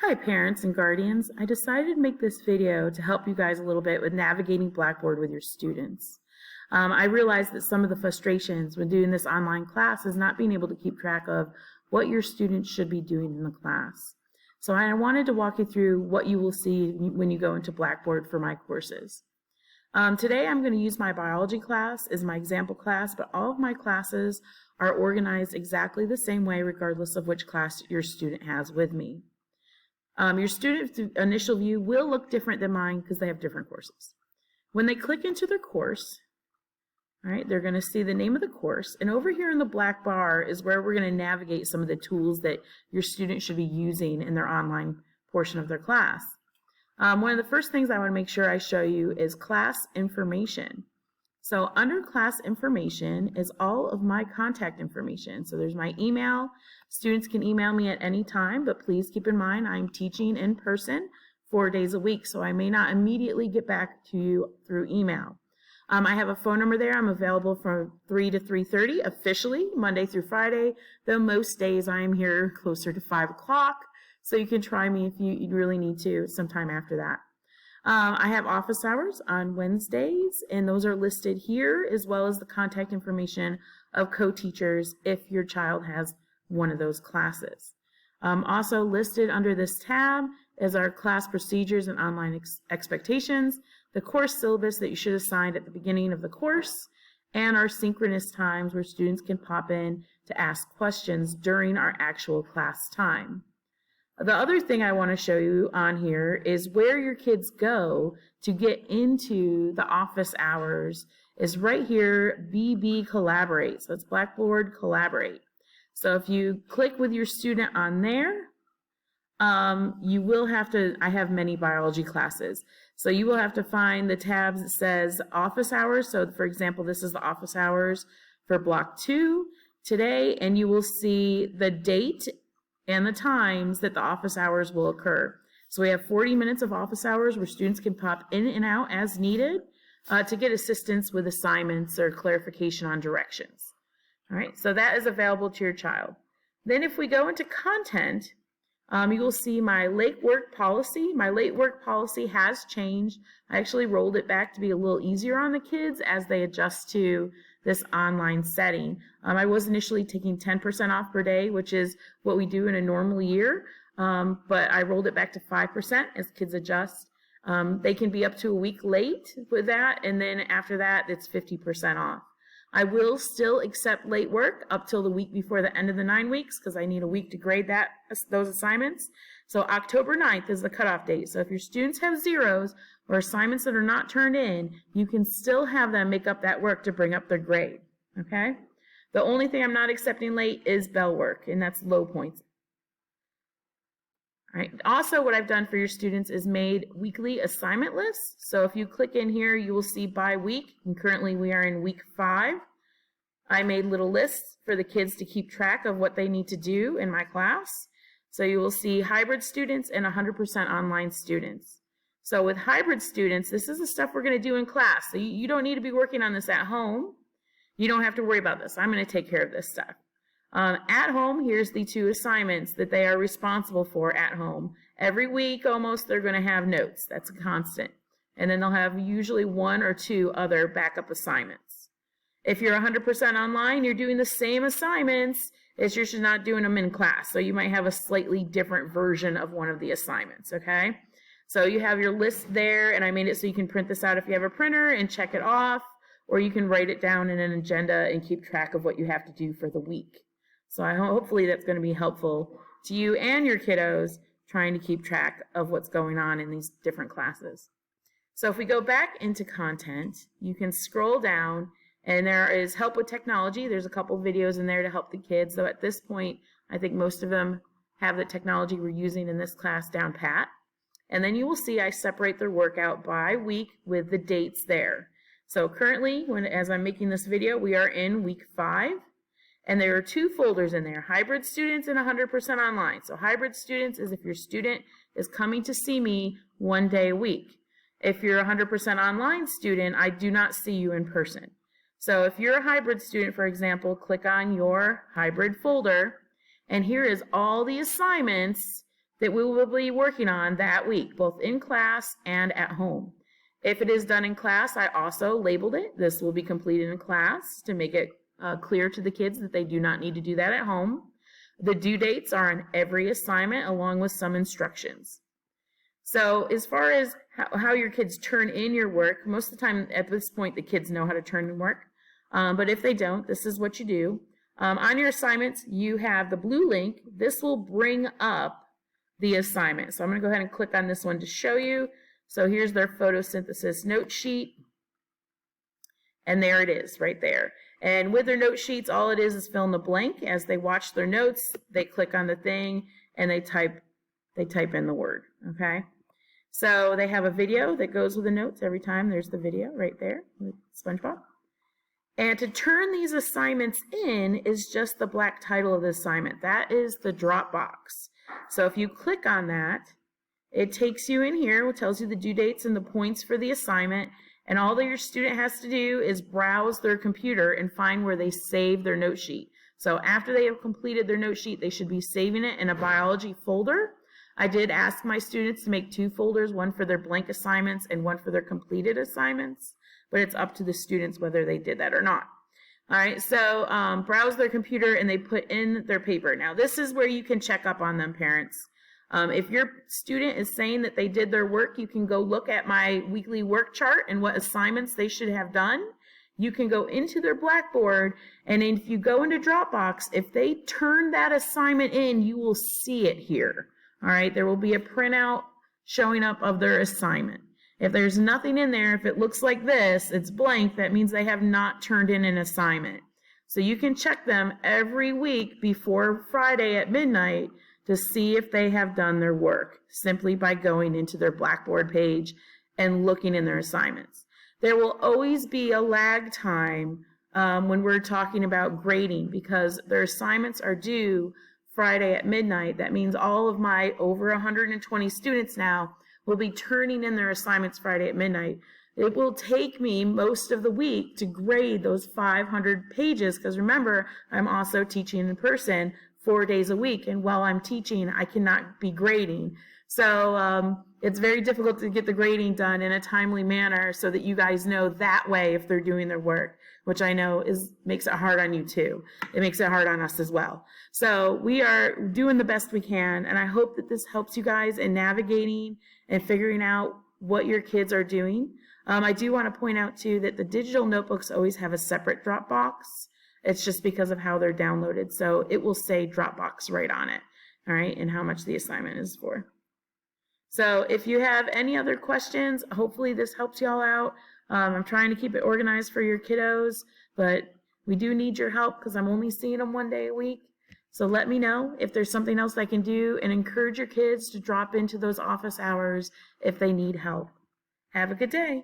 Hi parents and guardians. I decided to make this video to help you guys a little bit with navigating Blackboard with your students. I realized that some of the frustrations when doing this online class is not being able to keep track of what your students should be doing in the class. So I wanted to walk you through what you will see when you go into Blackboard for my courses. Today I'm going to use my biology class as my example class, but all of my classes are organized exactly the same way regardless of which class your student has with me. Your student's initial view will look different than mine because they have different courses. When they click into their course, all right, they're going to see the name of the course, and over here in the black bar is where we're going to navigate some of the tools that your student should be using in their online portion of their class. One of the first things I want to make sure I show you is class information. So under class information is all of my contact information. So there's my email. Students can email me at any time, but please keep in mind I'm teaching in person 4 days a week, so I may not immediately get back to you through email. I have a phone number there. I'm available from 3 to 3:30 officially, Monday through Friday, though most days I am here closer to 5 o'clock, so you can try me if you really need to sometime after that. I have office hours on Wednesdays, and those are listed here, as well as the contact information of co-teachers if your child has one of those classes. Also listed under this tab is our class procedures and online expectations, the course syllabus that you should have signed at the beginning of the course, and our synchronous times where students can pop in to ask questions during our actual class time. The other thing I want to show you on here is where your kids go to get into the office hours is right here, BB Collaborate. So it's Blackboard Collaborate. So if you click with your student on there, you will have to, I have many biology classes, so you will have to find the tabs that says office hours. So for example, this is the office hours for block 2 today, and you will see the date and the times that the office hours will occur. So we have 40 minutes of office hours where students can pop in and out as needed to get assistance with assignments or clarification on directions. All right, so that is available to your child. Then if we go into content, you will see my late work policy. My late work policy has changed. I actually rolled it back to be a little easier on the kids as they adjust to this online setting. I was initially taking 10% off per day, which is what we do in a normal year, but I rolled it back to 5% as kids adjust. They can be up to a week late with that, and then after that, it's 50% off. I will still accept late work up till the week before the end of the 9 weeks because I need a week to grade those assignments. So October 9th is the cutoff date. So if your students have zeros or assignments that are not turned in, you can still have them make up that work to bring up their grade, okay? The only thing I'm not accepting late is bell work, and that's low points. All right. Also, what I've done for your students is made weekly assignment lists. So if you click in here, you will see by week, and currently we are in week 5. I made little lists for the kids to keep track of what they need to do in my class. So you will see hybrid students and 100% online students. So with hybrid students, this is the stuff we're going to do in class. So you don't need to be working on this at home. You don't have to worry about this. I'm going to take care of this stuff. At home, here's the 2 assignments that they are responsible for at home. Every week, almost, they're going to have notes. That's a constant. And then they'll have usually 1 or 2 other backup assignments. If you're 100% online, you're doing the same assignments. It's just you're not doing them in class. So you might have a slightly different version of one of the assignments, okay? So you have your list there, and I made it so you can print this out if you have a printer and check it off, or you can write it down in an agenda and keep track of what you have to do for the week. So hopefully that's going to be helpful to you and your kiddos trying to keep track of what's going on in these different classes. So if we go back into content, you can scroll down, and there is help with technology. There's a couple videos in there to help the kids. So at this point, I think most of them have the technology we're using in this class down pat. And then you will see I separate their workout by week with the dates there. So currently, as I'm making this video, we are in week 5. And there are 2 folders in there, hybrid students and 100% online. So hybrid students is if your student is coming to see me 1 day a week. If you're a 100% online student, I do not see you in person. So if you're a hybrid student, for example, click on your hybrid folder, and here is all the assignments that we will be working on that week, both in class and at home. If it is done in class, I also labeled it. This will be completed in class to make it clear to the kids that they do not need to do that at home. The due dates are on every assignment along with some instructions. So as far as how your kids turn in your work, most of the time at this point the kids know how to turn in work. But if they don't, this is what you do. On your assignments, you have the blue link. This will bring up the assignment. So I'm going to go ahead and click on this one to show you. So here's their photosynthesis note sheet. And there it is right there. And with their note sheets, all it is fill in the blank. As they watch their notes, they click on the thing and they type in the word, okay? So they have a video that goes with the notes every time. There's the video right there with SpongeBob. And to turn these assignments in is just the black title of the assignment. That is the Dropbox. So if you click on that, it takes you in here, it tells you the due dates and the points for the assignment, and all that your student has to do is browse their computer and find where they save their note sheet. So after they have completed their note sheet, they should be saving it in a biology folder. I did ask my students to make 2 folders, one for their blank assignments and one for their completed assignments, but it's up to the students whether they did that or not. All right, so browse their computer and they put in their paper. Now this is where you can check up on them, parents. If your student is saying that they did their work, you can go look at my weekly work chart and what assignments they should have done. You can go into their Blackboard, and if you go into Dropbox, if they turn that assignment in, you will see it here. All right, there will be a printout showing up of their assignment. If there's nothing in there, if it looks like this, it's blank, that means they have not turned in an assignment. So you can check them every week before Friday at midnight to see if they have done their work, simply by going into their Blackboard page and looking in their assignments. There will always be a lag time when we're talking about grading, because their assignments are due Friday at midnight. That means all of my over 120 students now will be turning in their assignments Friday at midnight. It will take me most of the week to grade those 500 pages, because remember, I'm also teaching in person 4 days a week, and while I'm teaching, I cannot be grading. So it's very difficult to get the grading done in a timely manner so that you guys know that way if they're doing their work, which I know makes it hard on you too. It makes it hard on us as well. So we are doing the best we can, and I hope that this helps you guys in navigating and figuring out what your kids are doing. I do want to point out too that the digital notebooks always have a separate Dropbox. It's just because of how they're downloaded. So it will say Dropbox right on it, all right, and how much the assignment is for. So if you have any other questions, hopefully this helps y'all out. I'm trying to keep it organized for your kiddos, but we do need your help because I'm only seeing them 1 day a week. So let me know if there's something else I can do, and encourage your kids to drop into those office hours if they need help. Have a good day.